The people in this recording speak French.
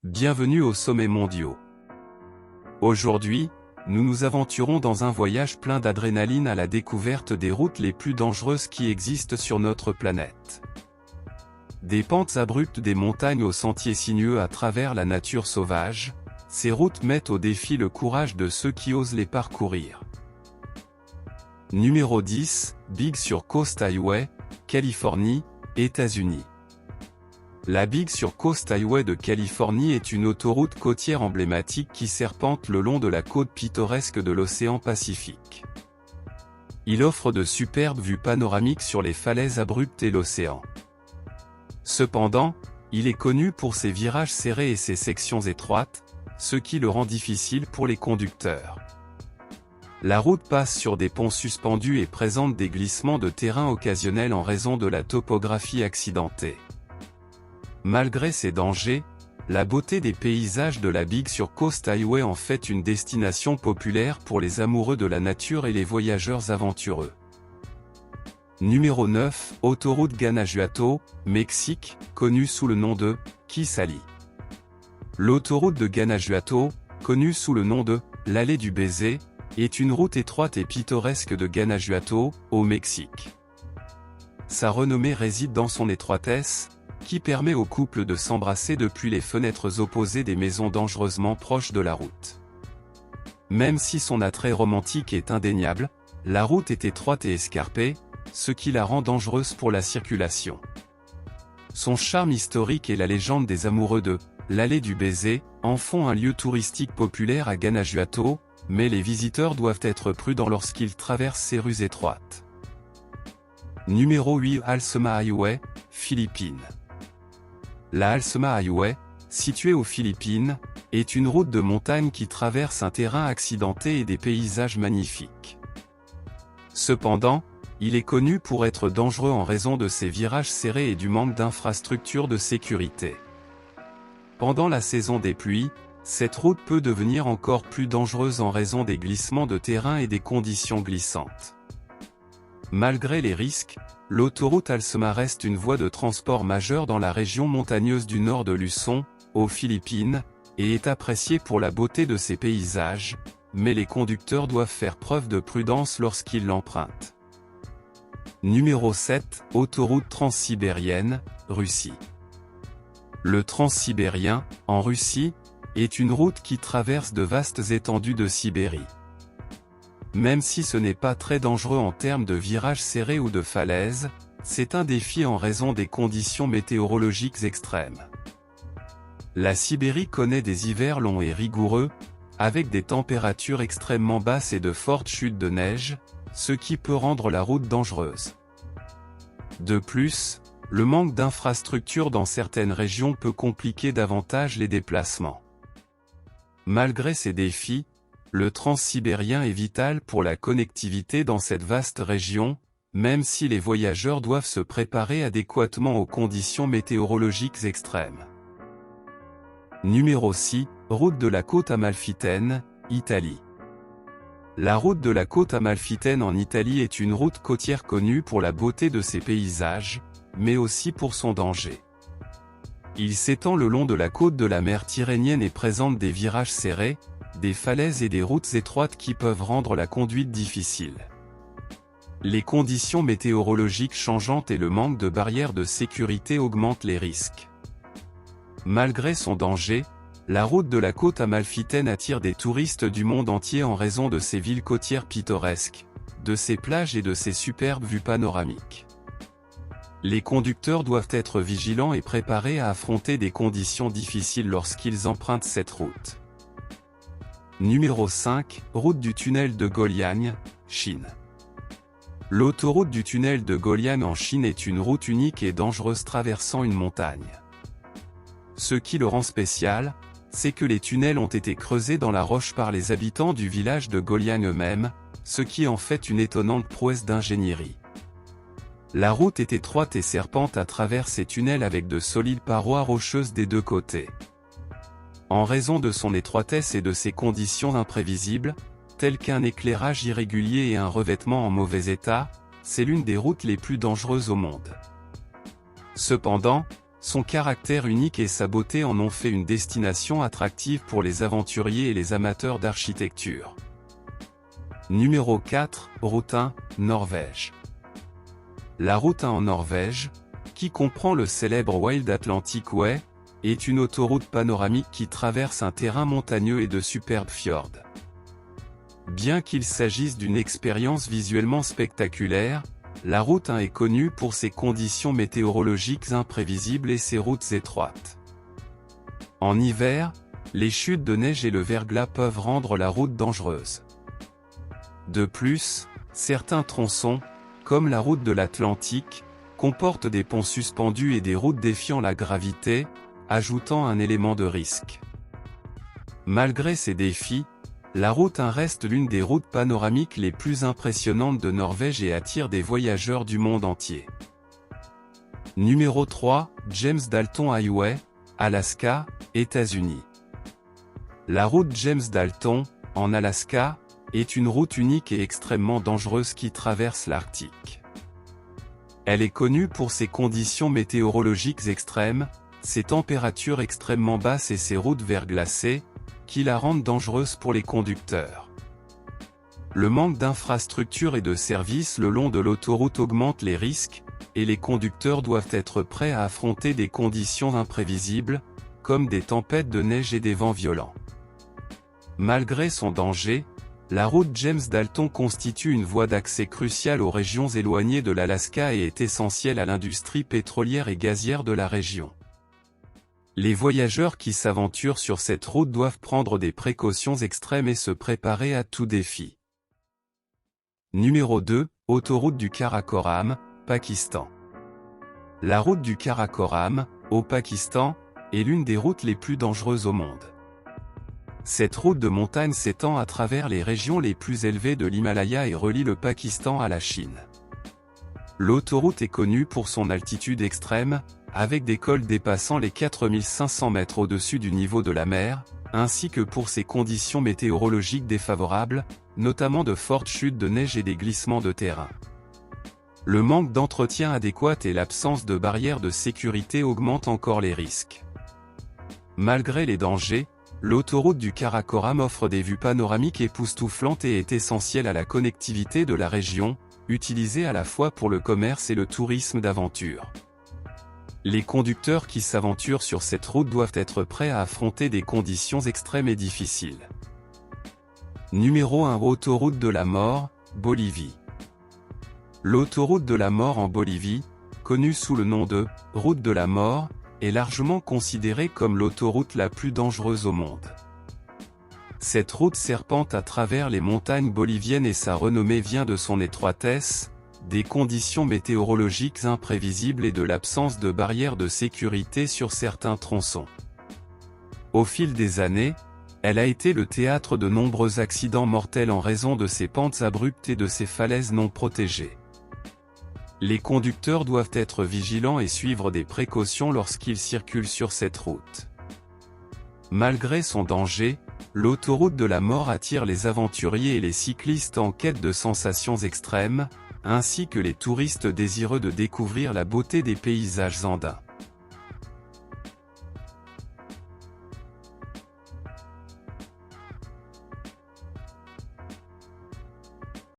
Bienvenue aux sommets mondiaux. Aujourd'hui, nous nous aventurons dans un voyage plein d'adrénaline à la découverte des routes les plus dangereuses qui existent sur notre planète. Des pentes abruptes des montagnes aux sentiers sinueux à travers la nature sauvage, ces routes mettent au défi le courage de ceux qui osent les parcourir. Numéro 10, Big Sur Coast Highway, Californie, États-Unis. La Big Sur Coast Highway de Californie est une autoroute côtière emblématique qui serpente le long de la côte pittoresque de l'océan Pacifique. Il offre de superbes vues panoramiques sur les falaises abruptes et l'océan. Cependant, il est connu pour ses virages serrés et ses sections étroites, ce qui le rend difficile pour les conducteurs. La route passe sur des ponts suspendus et présente des glissements de terrain occasionnels en raison de la topographie accidentée. Malgré ces dangers, la beauté des paysages de la Big Sur Coast Highway en fait une destination populaire pour les amoureux de la nature et les voyageurs aventureux. Numéro 9, Autoroute Guanajuato, Mexique, connue sous le nom de Quixali. L'autoroute de Guanajuato, connue sous le nom de l'Allée du Baiser, est une route étroite et pittoresque de Guanajuato, au Mexique. Sa renommée réside dans son étroitesse, qui permet aux couples de s'embrasser depuis les fenêtres opposées des maisons dangereusement proches de la route. Même si son attrait romantique est indéniable, la route est étroite et escarpée, ce qui la rend dangereuse pour la circulation. Son charme historique et la légende des amoureux de l'Allée du Baiser en font un lieu touristique populaire à Guanajuato, mais les visiteurs doivent être prudents lorsqu'ils traversent ces rues étroites. Numéro 8, Halsema Highway, Philippines. La Halsema Highway, située aux Philippines, est une route de montagne qui traverse un terrain accidenté et des paysages magnifiques. Cependant, il est connu pour être dangereux en raison de ses virages serrés et du manque d'infrastructures de sécurité. Pendant la saison des pluies, cette route peut devenir encore plus dangereuse en raison des glissements de terrain et des conditions glissantes. Malgré les risques, l'autoroute Halsema reste une voie de transport majeure dans la région montagneuse du nord de Luzon, aux Philippines, et est appréciée pour la beauté de ses paysages, mais les conducteurs doivent faire preuve de prudence lorsqu'ils l'empruntent. Numéro 7, Autoroute transsibérienne, Russie. Le Transsibérien, en Russie, est une route qui traverse de vastes étendues de Sibérie. Même si ce n'est pas très dangereux en termes de virages serrés ou de falaises, c'est un défi en raison des conditions météorologiques extrêmes. La Sibérie connaît des hivers longs et rigoureux, avec des températures extrêmement basses et de fortes chutes de neige, ce qui peut rendre la route dangereuse. De plus, le manque d'infrastructures dans certaines régions peut compliquer davantage les déplacements. Malgré ces défis, le transsibérien est vital pour la connectivité dans cette vaste région, même si les voyageurs doivent se préparer adéquatement aux conditions météorologiques extrêmes. Numéro 6, Route de la côte amalfitaine, Italie. La route de la côte amalfitaine en Italie est une route côtière connue pour la beauté de ses paysages, mais aussi pour son danger. Il s'étend le long de la côte de la mer Tyrrhénienne et présente des virages serrés, des falaises et des routes étroites qui peuvent rendre la conduite difficile. Les conditions météorologiques changeantes et le manque de barrières de sécurité augmentent les risques. Malgré son danger, la route de la côte amalfitaine attire des touristes du monde entier en raison de ses villes côtières pittoresques, de ses plages et de ses superbes vues panoramiques. Les conducteurs doivent être vigilants et préparés à affronter des conditions difficiles lorsqu'ils empruntent cette route. Numéro 5, Route du tunnel de Guoliang, Chine. L'autoroute du tunnel de Guoliang en Chine est une route unique et dangereuse traversant une montagne. Ce qui le rend spécial, c'est que les tunnels ont été creusés dans la roche par les habitants du village de Guoliang eux-mêmes, ce qui en fait une étonnante prouesse d'ingénierie. La route est étroite et serpente à travers ces tunnels avec de solides parois rocheuses des deux côtés. En raison de son étroitesse et de ses conditions imprévisibles, telles qu'un éclairage irrégulier et un revêtement en mauvais état, c'est l'une des routes les plus dangereuses au monde. Cependant, Son caractère unique et sa beauté en ont fait une destination attractive pour les aventuriers et les amateurs d'architecture. Numéro 4, Route 1, Norvège. La Route 1 en Norvège, qui comprend le célèbre Wild Atlantic Way, est une autoroute panoramique qui traverse un terrain montagneux et de superbes fjords. Bien qu'il s'agisse d'une expérience visuellement spectaculaire, la Route 1 est connue pour ses conditions météorologiques imprévisibles et ses routes étroites. En hiver, les chutes de neige et le verglas peuvent rendre la route dangereuse. De plus, certains tronçons, comme la route de l'Atlantique, comportent des ponts suspendus et des routes défiant la gravité, ajoutant un élément de risque. Malgré ces défis, la Route 1 reste l'une des routes panoramiques les plus impressionnantes de Norvège et attire des voyageurs du monde entier. Numéro 3, James Dalton Highway, Alaska, États-Unis. La route James Dalton, en Alaska, est une route unique et extrêmement dangereuse qui traverse l'Arctique. Elle est connue pour ses conditions météorologiques extrêmes, ses températures extrêmement basses et ses routes verglacées, qui la rendent dangereuse pour les conducteurs. Le manque d'infrastructures et de services le long de l'autoroute augmente les risques, et les conducteurs doivent être prêts à affronter des conditions imprévisibles, comme des tempêtes de neige et des vents violents. Malgré son danger, la route James Dalton constitue une voie d'accès cruciale aux régions éloignées de l'Alaska et est essentielle à l'industrie pétrolière et gazière de la région. Les voyageurs qui s'aventurent sur cette route doivent prendre des précautions extrêmes et se préparer à tout défi. Numéro 2, Autoroute du Karakoram, Pakistan. La route du Karakoram, au Pakistan, est l'une des routes les plus dangereuses au monde. Cette route de montagne s'étend à travers les régions les plus élevées de l'Himalaya et relie le Pakistan à la Chine. L'autoroute est connue pour son altitude extrême, avec des cols dépassant les 4500 mètres au-dessus du niveau de la mer, ainsi que pour ses conditions météorologiques défavorables, notamment de fortes chutes de neige et des glissements de terrain. Le manque d'entretien adéquat et l'absence de barrières de sécurité augmentent encore les risques. Malgré les dangers, l'autoroute du Karakoram offre des vues panoramiques époustouflantes et est essentielle à la connectivité de la région, utilisée à la fois pour le commerce et le tourisme d'aventure. Les conducteurs qui s'aventurent sur cette route doivent être prêts à affronter des conditions extrêmes et difficiles. Numéro 1, Autoroute de la mort, Bolivie. L'autoroute de la mort en Bolivie, connue sous le nom de « route de la mort », est largement considérée comme l'autoroute la plus dangereuse au monde. Cette route serpente à travers les montagnes boliviennes et sa renommée vient de son étroitesse, des conditions météorologiques imprévisibles et de l'absence de barrières de sécurité sur certains tronçons. Au fil des années, elle a été le théâtre de nombreux accidents mortels en raison de ses pentes abruptes et de ses falaises non protégées. Les conducteurs doivent être vigilants et suivre des précautions lorsqu'ils circulent sur cette route. Malgré son danger, l'autoroute de la mort attire les aventuriers et les cyclistes en quête de sensations extrêmes, ainsi que les touristes désireux de découvrir la beauté des paysages andins.